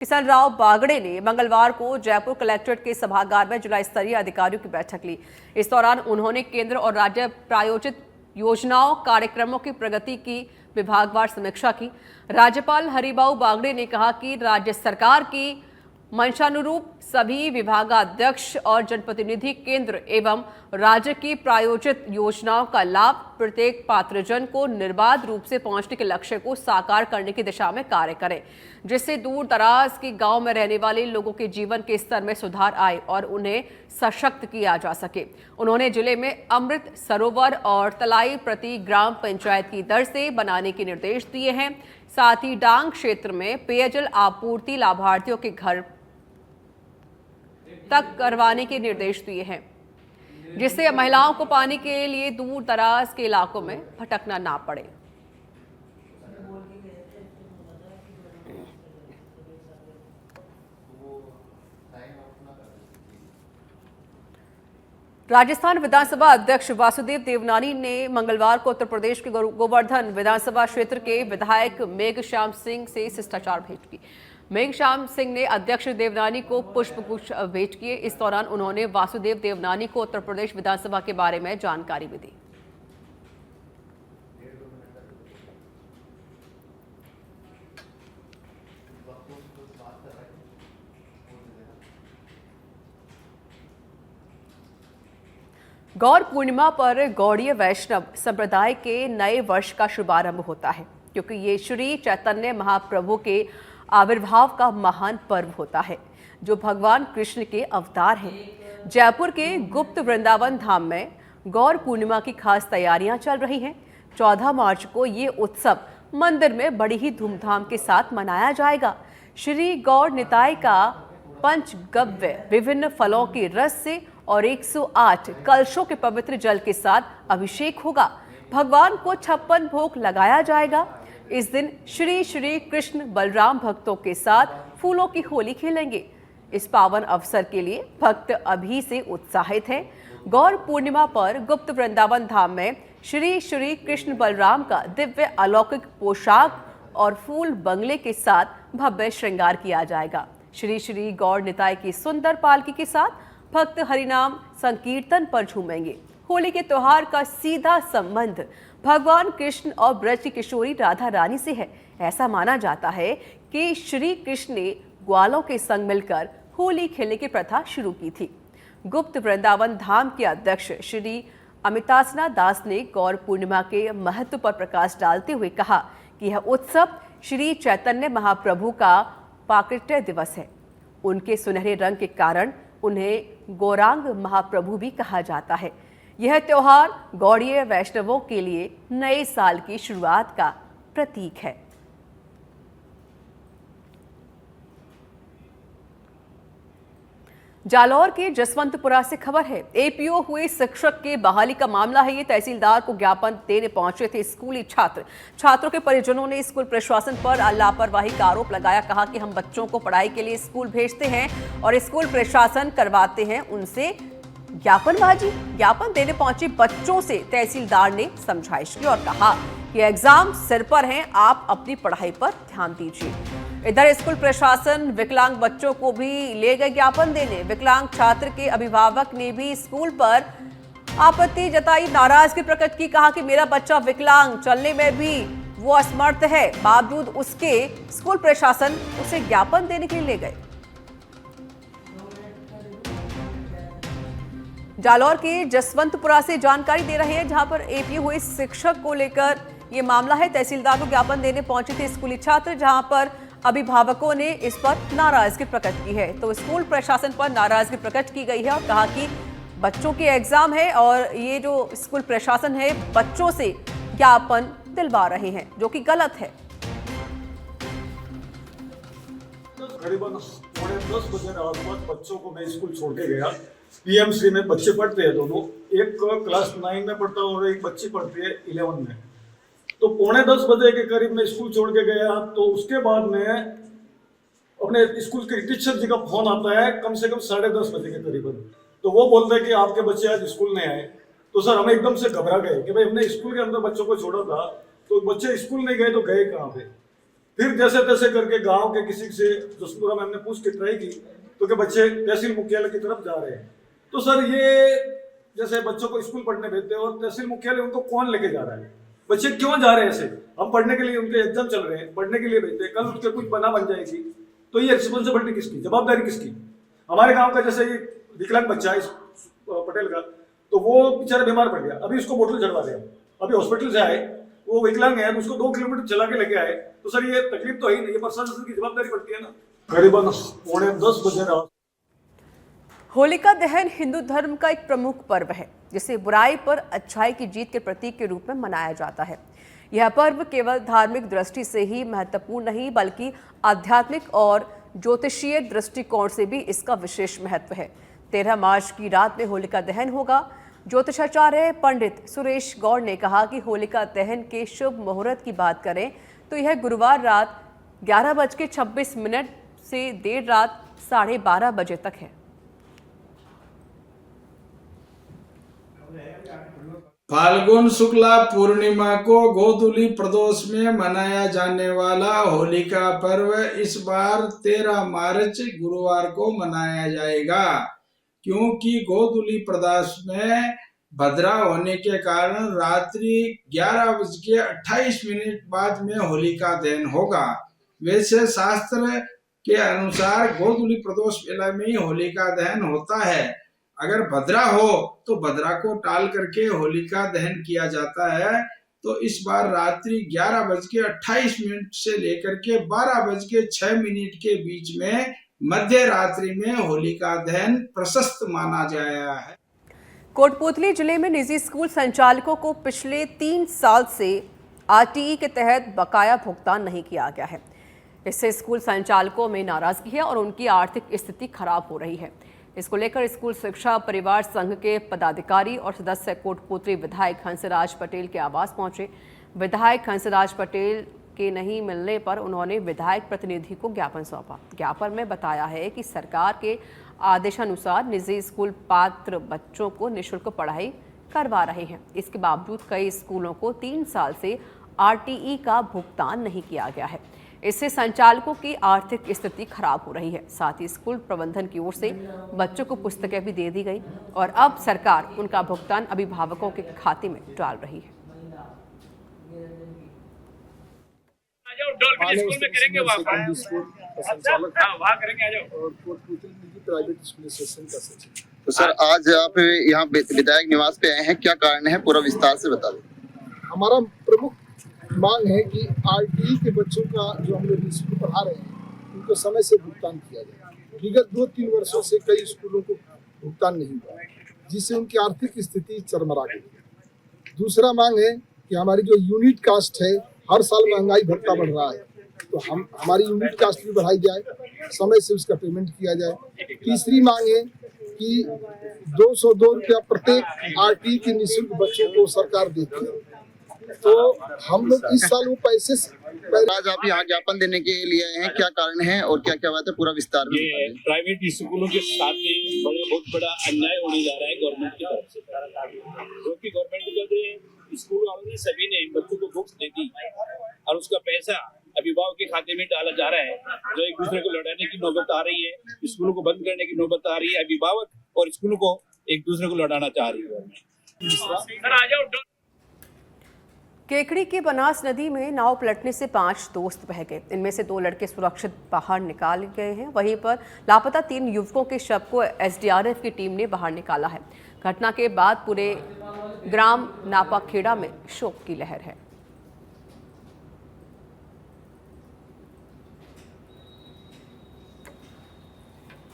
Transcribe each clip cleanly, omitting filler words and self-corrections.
किशन राव बागड़े ने मंगलवार को जयपुर कलेक्ट्रेट के सभागार में जिला स्तरीय अधिकारियों की बैठक ली। इस दौरान उन्होंने केंद्र और राज्य प्रायोजित योजनाओं कार्यक्रमों की प्रगति की विभागवार समीक्षा की। राज्यपाल हरिभाऊ बागड़े ने कहा कि राज्य सरकार की मंशानुरूप सभी विभागाध्यक्ष और जनप्रतिनिधि केंद्र एवं राज्य की प्रायोजित योजनाओं का लाभ प्रत्येक पात्रजन को निर्बाध रूप से पहुंचने के लक्ष्य को साकार करने की दिशा में कार्य करें, जिससे दूर दराज के गांव में रहने वाले लोगों के जीवन के स्तर में सुधार आए और उन्हें सशक्त किया जा सके। उन्होंने जिले में अमृत सरोवर और तलाई प्रति ग्राम पंचायत की दर से बनाने के निर्देश दिए हैं। साथ ही डांग क्षेत्र में पेयजल आपूर्ति लाभार्थियों के घर तक करवाने के निर्देश दिए हैं, जिससे महिलाओं को पानी के लिए दूर दराज के इलाकों में भटकना ना पड़े। राजस्थान विधानसभा अध्यक्ष वासुदेव देवनानी ने मंगलवार को उत्तर प्रदेश के गोवर्धन विधानसभा क्षेत्र के विधायक मेघश्याम सिंह से शिष्टाचार भेंट की। मेघश्याम सिंह ने अध्यक्ष देवनानी को पुष्पगुच्छ भेंट किए। इस दौरान उन्होंने वासुदेव देवनानी को उत्तर प्रदेश विधानसभा के बारे में जानकारी भी दी। गौर पूर्णिमा पर गौड़ीय वैष्णव संप्रदाय के नए वर्ष का शुभारंभ होता है, क्योंकि ये श्री चैतन्य महाप्रभु के आविर्भाव का महान पर्व होता है, जो भगवान कृष्ण के अवतार हैं। जयपुर के गुप्त वृंदावन धाम में गौर पूर्णिमा की खास तैयारियां चल रही हैं। 14 मार्च को ये उत्सव मंदिर में बड़ी ही धूमधाम के साथ मनाया जाएगा। श्री गौर निताय का पंचगव्य विभिन्न फलों के रस से और 108 कलशों के पवित्र जल के साथ अभिषेक होगा। भगवान को 56 भोग लगाया जाएगा। इस दिन श्री श्री कृष्ण बलराम भक्तों के साथ फूलों की होली खेलेंगे। इस पावन अवसर के लिए भक्त अभी से उत्साहित हैं। गौर पूर्णिमा पर गुप्त वृंदावन धाम में श्री श्री कृष्ण बलराम का दिव्य अलौकिक पोशाक और फूल बंगले के साथ भव्य श्रृंगार किया जाएगा। श्री श्री गौर निताय की सुंदर पालकी के साथ भक्त हरिनाम संकीर्तन पर झूमेंगे। होली के त्योहार का सीधा संबंध भगवान कृष्ण और ब्रज की किशोरी राधा रानी से है। ऐसा माना जाता है कि श्री कृष्ण ने ग्वालों के संग मिलकर होली खेलने की प्रथा शुरू की थी। गुप्त वृंदावन धाम के अध्यक्ष श्री अमितासना दास ने गौर पूर्णिमा के महत्व पर प्रकाश डालते हुए कहा कि यह उत्सव श्री चैतन्य महाप्रभु का पाकृत्य दिवस है। उनके सुनहरे रंग के कारण उन्हें गौरांग महाप्रभु भी कहा जाता है। यह त्योहार गौड़ीय वैष्णवों के लिए नए साल की शुरुआत का प्रतीक है। जालौर के जसवंतपुरा से खबर है। एपीओ हुए शिक्षक के बहाली का मामला है। ये तहसीलदार को ज्ञापन देने पहुंचे थे स्कूली छात्र। छात्रों के परिजनों ने स्कूल प्रशासन पर लापरवाही का आरोप लगाया। कहा कि हम बच्चों को पढ़ाई के लिए स्कूल भेजते हैं और स्कूल प्रशासन करवाते हैं उनसे ज्ञापनबाजी। ज्ञापन देने पहुंचे बच्चों से तहसीलदार ने समझाइश की और कहा कि एग्जाम सिर पर हैं, आप अपनी पढ़ाई पर ध्यान दीजिए। इधर स्कूल प्रशासन विकलांग बच्चों को भी ले गए ज्ञापन देने। विकलांग छात्र के अभिभावक ने भी स्कूल पर आपत्ति जताई, नाराजगी प्रकट की। कहा कि मेरा बच्चा विकलांग, चलने में भी वो असमर्थ है, बावजूद उसके स्कूल प्रशासन उसे ज्ञापन देने के लिए ले गए। जालौर के जसवंतपुरा से जानकारी दे रहे हैं, जहां पर एपीओ हुए शिक्षक को लेकर ये मामला है। तहसीलदार को ज्ञापन देने पहुंचे थे स्कूली छात्र, जहां पर अभिभावकों ने इस पर नाराजगी प्रकट की है। तो स्कूल प्रशासन पर नाराजगी प्रकट की गई है और कहा कि बच्चों के एग्जाम है और ये जो स्कूल प्रशासन है बच्चों से ज्ञापन दिलवा रहे हैं, जो कि गलत है। करीबन 10:30 बजे आसपास बच्चों को मैं स्कूल छोड़ के गया। पीएमसी में बच्चे पढ़ते हैं दोनों, एक क्लास 9 में पढ़ता है और एक बच्ची पढ़ती है 11 में। तो 9:45 बजे के करीब मैं स्कूल छोड़ के गया। तो उसके बाद में अपने स्कूल के टीचर जी का फोन आता है कम से कम 10:30 बजे के करीबन। तो वो बोलते हैं कि आपके बच्चे आज स्कूल नहीं आए। तो सर हम एकदम से घबरा गए कि भाई हमने स्कूल के अंदर बच्चों को छोड़ा था, तो बच्चे स्कूल नहीं गए तो गए कहाँ पे। फिर जैसे तैसे करके गांव के किसी से जसपुरा में हमने पूछ के ट्राई की तो कि बच्चे तहसील मुख्यालय की तरफ जा रहे हैं। तो सर ये जैसे बच्चों को स्कूल पढ़ने भेजते हैं और तहसील मुख्यालय उनको कौन लेके जा रहा है, बच्चे क्यों जा रहे हैं ऐसे? हम पढ़ने के लिए, उनके एग्जाम चल रहे हैं, पढ़ने के लिए भेजते हैं, कल उनके कुछ बन जाएगी तो ये रिस्पॉन्सिबिलिटी किसकी, जवाबदारी किसकी? हमारे गाँव का जैसे ये विकलांग बच्चा है इस पटेल का, तो वो बेचारा बीमार पड़ गया, अभी उसको बोतल चढ़वा दिया, अभी हॉस्पिटल से आए, वो विकलांग है तो उसको 2 किलोमीटर चला के लेके आए, तो सर ये तकलीफ तो है ही नहीं, ये प्रशासन की जवाबदारी पड़ती है ना। करीबन 9:45 बजे रात। होलिका दहन हिंदू धर्म का एक प्रमुख पर्व है जिसे बुराई पर अच्छाई की जीत के प्रतीक के रूप में मनाया जाता है। यह पर्व केवल धार्मिक दृष्टि से ही महत्वपूर्ण नहीं बल्कि आध्यात्मिक और ज्योतिषीय दृष्टिकोण से भी इसका विशेष महत्व है। 13 मार्च की रात में होलिका दहन होगा। ज्योतिषाचार्य पंडित सुरेश गौड़ ने कहा कि होलिका दहन के शुभ मुहूर्त की बात करें तो यह गुरुवार रात 11:26 से देर रात 12:30 बजे तक है। फाल्गुन शुक्ला पूर्णिमा को गोधूली प्रदोष में मनाया जाने वाला होलिका पर्व इस बार 13 मार्च गुरुवार को मनाया जाएगा, क्योंकि गोधूली प्रदोष में भद्रा होने के कारण रात्रि 11:28 बाद में होलिका दहन होगा। वैसे शास्त्र के अनुसार गोधूली प्रदोष मेला में ही होलिका दहन होता है। अगर भद्रा हो तो भद्रा को टाल करके होलिका दहन किया जाता है। तो इस बार रात्रि 11:28 से लेकर के 12:06 के बीच में मध्य रात्रि में होलिका दहन प्रशस्त माना गया है। कोटपूतली जिले में निजी स्कूल संचालकों को पिछले 3 साल से आरटीई के तहत बकाया भुगतान नहीं किया गया है। इससे स्कूल संचालकों में नाराजगी है और उनकी आर्थिक स्थिति खराब हो रही है। इसको लेकर स्कूल शिक्षा परिवार संघ के पदाधिकारी और सदस्य कोटपूतली विधायक हंसराज पटेल के आवास पहुंचे। विधायक हंसराज पटेल के नहीं मिलने पर उन्होंने विधायक प्रतिनिधि को ज्ञापन सौंपा। ज्ञापन में बताया है कि सरकार के आदेशानुसार निजी स्कूल पात्र बच्चों को निःशुल्क पढ़ाई करवा रहे हैं। इसके बावजूद कई स्कूलों को 3 साल से आरटीई का भुगतान नहीं किया गया है। इससे संचालकों की आर्थिक स्थिति खराब हो रही है। साथ ही स्कूल प्रबंधन की ओर से बच्चों को पुस्तकें भी दे दी गई और अब सरकार उनका भुगतान अभिभावकों के खाते में डाल रही है। स्कूल में करेंगे वहाँ करेंगे आ जाओ। और कोटपूतली निजी प्राइवेट स्कूल एसोसिएशन का सचिव। तो सर आज आप यहाँ विधायक निवास पे आए हैं, क्या कारण है, पूरा विस्तार से बता दें। हमारा प्रमुख मांग है कि आरटीई के बच्चों का जो हम लोग स्कूल पढ़ा रहे हैं उनको समय से भुगतान किया जाए। विगत 2-3 वर्षों से कई स्कूलों को भुगतान नहीं हुआ, जिससे उनकी आर्थिक स्थिति चरमरा गई। दूसरा मांग है कि हमारी जो यूनिट कास्ट है, हर साल महंगाई भत्ता बढ़ रहा है, तो हमारी यूनिट कास्ट भी बढ़ाई जाए, समय से उसका पेमेंट किया जाए। तीसरी मांग है कि 202 रुपया प्रत्येक आरटीई के निःशुल्क बच्चों को सरकार देती है। तो हम लोग इस साल वो पैसे आज आप यहाँ ज्ञापन देने के लिए आए हैं, क्या कारण है और क्या क्या बात है, पूरा विस्तार में बता दें। प्राइवेट स्कूलों के साथ में बहुत बड़ा अन्याय होने जा रहा है गवर्नमेंट की तरफ से, क्योंकि गवर्नमेंट के स्कूल वालों ने सभी ने बच्चों को बुक्स दे दी और उसका पैसा अभिभावक के खाते में डाला जा रहा है, जो एक दूसरे को लड़ाने की नौबत आ रही है, स्कूलों को बंद करने की नौबत आ रही है। अभिभावक और स्कूलों को एक दूसरे को लड़ाना चाह रही है। केकड़ी की बनास नदी में नाव पलटने से 5 दोस्त बह गए। इनमें से 2 लड़के सुरक्षित बाहर निकाल गए हैं। वहीं पर लापता 3 युवकों के शव को एसडीआरएफ की टीम ने बाहर निकाला है। घटना के बाद पूरे ग्राम नापाखेड़ा में शोक की लहर है।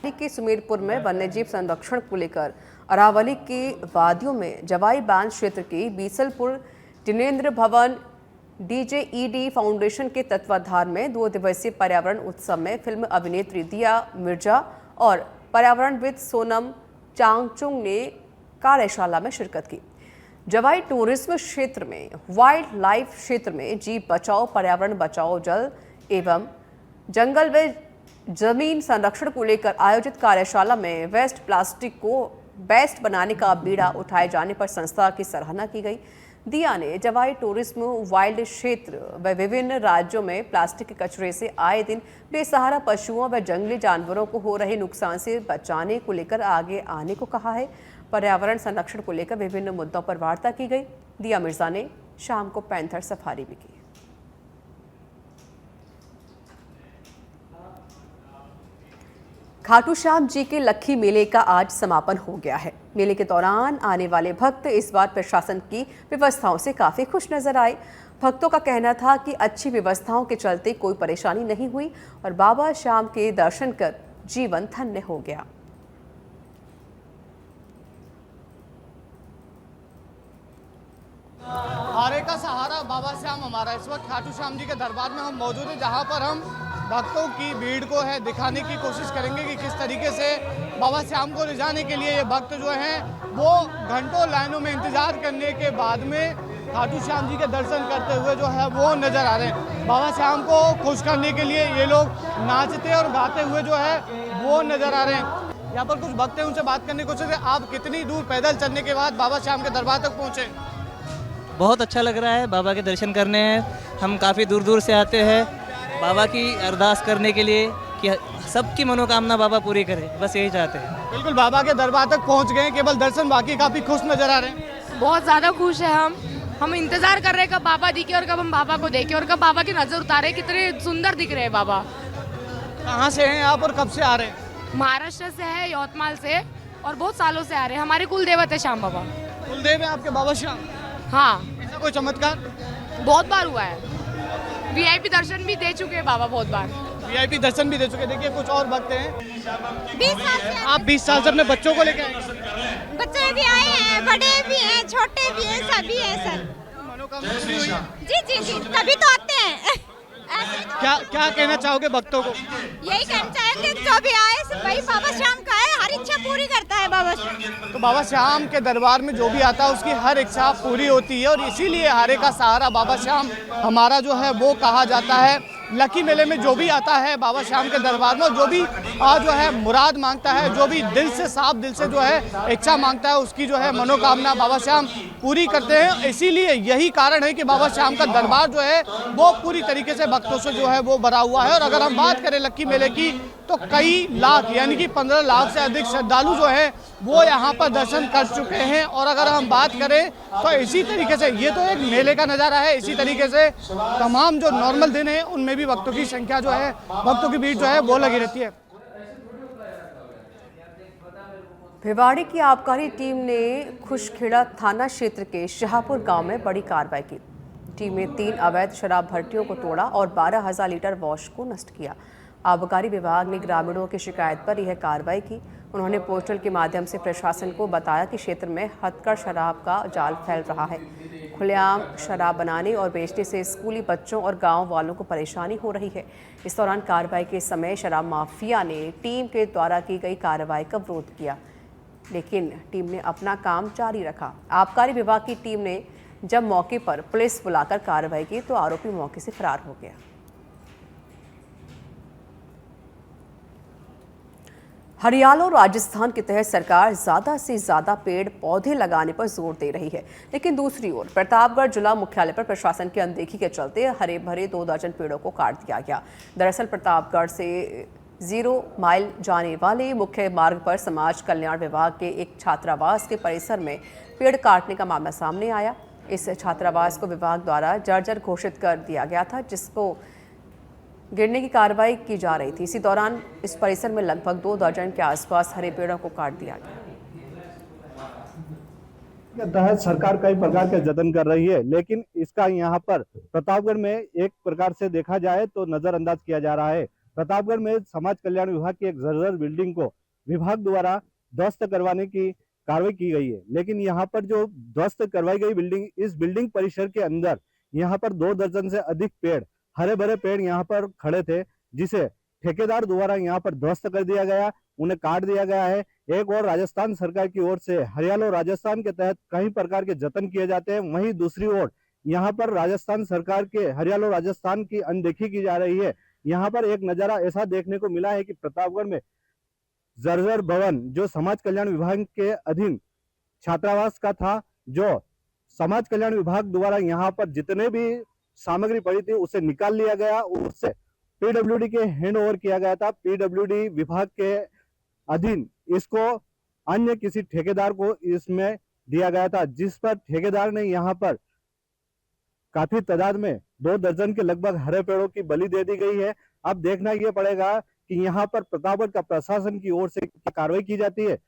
के सुमेरपुर में वन्यजीव संरक्षण को लेकर अरावली के वादियों में जवाई बांध क्षेत्र के बीसलपुर जिनेंद्र भवन डीजेईडी फाउंडेशन के तत्वाधान में 2 दिवसीय पर्यावरण उत्सव में फिल्म अभिनेत्री दिया मिर्जा और पर्यावरणविद सोनम चांगचुंग ने कार्यशाला में शिरकत की। जवाई टूरिज्म क्षेत्र में वाइल्ड लाइफ क्षेत्र में जीव बचाओ, पर्यावरण बचाओ, जल एवं जंगल व जमीन संरक्षण को लेकर आयोजित कार्यशाला में वेस्ट प्लास्टिक को बेस्ट बनाने का बीड़ा उठाए जाने पर संस्था की सराहना की गई। दिया ने जवाई टूरिज्म वाइल्ड क्षेत्र व विभिन्न राज्यों में प्लास्टिक के कचरे से आए दिन बेसहारा पशुओं व जंगली जानवरों को हो रहे नुकसान से बचाने को लेकर आगे आने को कहा है। पर्यावरण संरक्षण को लेकर विभिन्न मुद्दों पर वार्ता की गई। दिया मिर्जा ने शाम को पैंथर सफारी भी की। खाटू श्याम जी के लक्खी मेले का आज समापन हो गया है। मेले के दौरान आने वाले भक्त इस बार प्रशासन की व्यवस्थाओं से काफी खुश नजर आए। भक्तों का कहना था कि अच्छी व्यवस्थाओं के चलते कोई परेशानी नहीं हुई और बाबा श्याम के दर्शन कर जीवन धन्य हो गया। हारे का सहारा बाबा श्याम हमारा। इस वक्त खाटू श्याम जी के दरबार में हम मौजूद हैं, जहां पर हम भक्तों की भीड़ को है दिखाने की कोशिश करेंगे कि किस तरीके से बाबा श्याम को रिझाने के लिए ये भक्त जो हैं वो घंटों लाइनों में इंतजार करने के बाद में खाटू श्याम जी के दर्शन करते हुए जो है वो नजर आ रहे हैं। बाबा श्याम को खुश करने के लिए ये लोग नाचते और गाते हुए जो है वो नजर आ रहे हैं। यहाँ पर कुछ भक्त हैं, उनसे बात करने की कोशिश है। आप कितनी दूर पैदल चलने के बाद बाबा श्याम के दरबार तक पहुँचे? बहुत अच्छा लग रहा है बाबा के दर्शन करने हैं। हम काफ़ी दूर दूर से आते हैं बाबा की अरदास करने के लिए कि सबकी मनोकामना बाबा पूरी करे, बस यही चाहते हैं। बिल्कुल बाबा के दरबार तक पहुंच गए, केवल दर्शन बाकी, काफी खुश नजर आ रहे हैं। बहुत ज़्यादा खुश है हम इंतज़ार कर रहे हैं कब बाबा दिखे और कब हम बाबा को देखें और कब बाबा की नज़र उतारे। कितने सुंदर दिख रहे हैं बाबा। कहाँ से हैं आप और कब से आ रहे हैं? महाराष्ट्र से है, यवतमाल से, और बहुत सालों से आ रहे हैं। हमारे कुल देवत है श्याम बाबा। कुलदेव है आपके बाबा श्याम? हाँ, ऐसा कोई चमत्कार? बहुत बार हुआ है। VIP दर्शन भी दे चुके हैं बाबा बहुत बार। VIP दर्शन भी दे चुके। देखिए कुछ और भक्त हैं। 20 साल से आप 20 साल से अपने बच्चों को लेके आए? बच्चे भी आए हैं, बड़े भी हैं, छोटे भी हैं, सभी हैं सर। मनोकामना पूरी हुई है? जी जी जी, तभी तो आते हैं। क्या क्या कहना चाहोगे भक्तों को? यही कहना चाहेंगे जो भी आए भाई बाबा श्याम का है, हर इच्छा पूरी करता है बाबा श्याम। तो बाबा श्याम के दरबार में जो भी आता है उसकी हर इच्छा पूरी होती है और इसीलिए हारे का सहारा बाबा श्याम हमारा जो है वो कहा जाता है। लकी मेले में जो भी आता है बाबा श्याम के दरबार में, जो भी जो है मुराद मांगता है, जो भी दिल से साफ दिल से जो है इच्छा मांगता है, उसकी जो है मनोकामना बाबा श्याम पूरी करते हैं। इसीलिए यही कारण है कि बाबा श्याम का दरबार जो है वो पूरी तरीके से भक्तों से जो है वो भरा हुआ है। और अगर हम बात करें लक्की मेले की तो कई लाख यानी कि 15 लाख से अधिक श्रद्धालु जो है वो यहाँ पर दर्शन कर चुके हैं। और अगर हम बात करें तो इसी तरीके से ये तो एक मेले का नज़ारा है, इसी तरीके से तमाम जो नॉर्मल दिन है उनमें भी भक्तों की संख्या जो है, भक्तों की भीड़ जो है वो लगी रहती है। भिवाड़ी की आबकारी टीम ने खुशखेड़ा थाना क्षेत्र के शाहपुर गांव में बड़ी कार्रवाई की। टीम ने 3 अवैध शराब भट्टियों को तोड़ा और 12,000 लीटर वॉश को नष्ट किया। आबकारी विभाग ने ग्रामीणों की शिकायत पर यह कार्रवाई की। उन्होंने पोस्टल के माध्यम से प्रशासन को बताया कि क्षेत्र में हथकढ़ शराब का जाल फैल रहा है। खुलेआम शराब बनाने और बेचने से स्कूली बच्चों और गांव वालों को परेशानी हो रही है। इस दौरान कार्रवाई के समय शराब माफिया ने टीम के द्वारा की गई कार्रवाई का विरोध किया, लेकिन टीम ने अपना काम जारी रखा। आबकारी विभाग की टीम ने जब मौके पर पुलिस बुलाकर कार्रवाई की तो आरोपी मौके से फरार हो गया। हरियाणा और राजस्थान के तहत सरकार ज़्यादा से ज़्यादा पेड़ पौधे लगाने पर जोर दे रही है, लेकिन दूसरी ओर प्रतापगढ़ जिला मुख्यालय पर प्रशासन की अनदेखी के चलते हरे भरे 2 दर्जन पेड़ों को काट दिया गया। दरअसल प्रतापगढ़ से 0 माइल जाने वाले मुख्य मार्ग पर समाज कल्याण विभाग के एक छात्रावास के परिसर में पेड़ काटने का मामला सामने आया। इस छात्रावास को विभाग द्वारा जर्जर घोषित कर दिया गया था, जिसको गिरने की कार्रवाई की जा रही थी। इसी दौरान इस परिसर में लगभग 2 दर्जन के आसपास हरे पेड़ों को काट दिया गया। के तहत सरकार कई प्रकार के जतन कर रही है, लेकिन इसका यहाँ पर प्रतापगढ़ में एक प्रकार से देखा जाए तो नजरअंदाज किया जा रहा है। प्रतापगढ़ में समाज कल्याण विभाग की एक जर्जर बिल्डिंग को विभाग द्वारा ध्वस्त करवाने की कार्रवाई की गई है, लेकिन यहाँ पर जो ध्वस्त करवाई गई बिल्डिंग, इस बिल्डिंग परिसर के अंदर यहाँ पर 2 दर्जन से अधिक पेड़, हरे भरे पेड़ यहाँ पर खड़े थे, जिसे ठेकेदार द्वारा यहाँ पर ध्वस्त कर दिया गया, उन्हें काट दिया गया है। एक और राजस्थान सरकार की ओर से हरियाणा और राजस्थान के तहत कई प्रकार के जतन किए जाते हैं, वहीं दूसरी ओर यहाँ पर राजस्थान सरकार के हरियाणा और राजस्थान की अनदेखी की जा रही है। यहाँ पर एक नजारा ऐसा देखने को मिला है कि प्रतापगढ़ में जर्जर भवन जो समाज कल्याण विभाग के अधीन छात्रावास का था, जो समाज कल्याण विभाग द्वारा यहाँ पर जितने भी सामग्री पड़ी थी उसे निकाल लिया गया, उससे पीडब्ल्यूडी के हैंड ओवर किया गया था। पीडब्ल्यूडी विभाग के अधीन इसको अन्य किसी ठेकेदार को इसमें दिया गया था, जिस पर ठेकेदार ने यहाँ पर काफी तादाद में 2 दर्जन के लगभग हरे पेड़ों की बलि दे दी गई है। अब देखना यह पड़ेगा कि यहाँ पर प्रतापगढ़ का प्रशासन की ओर से कार्रवाई की जाती है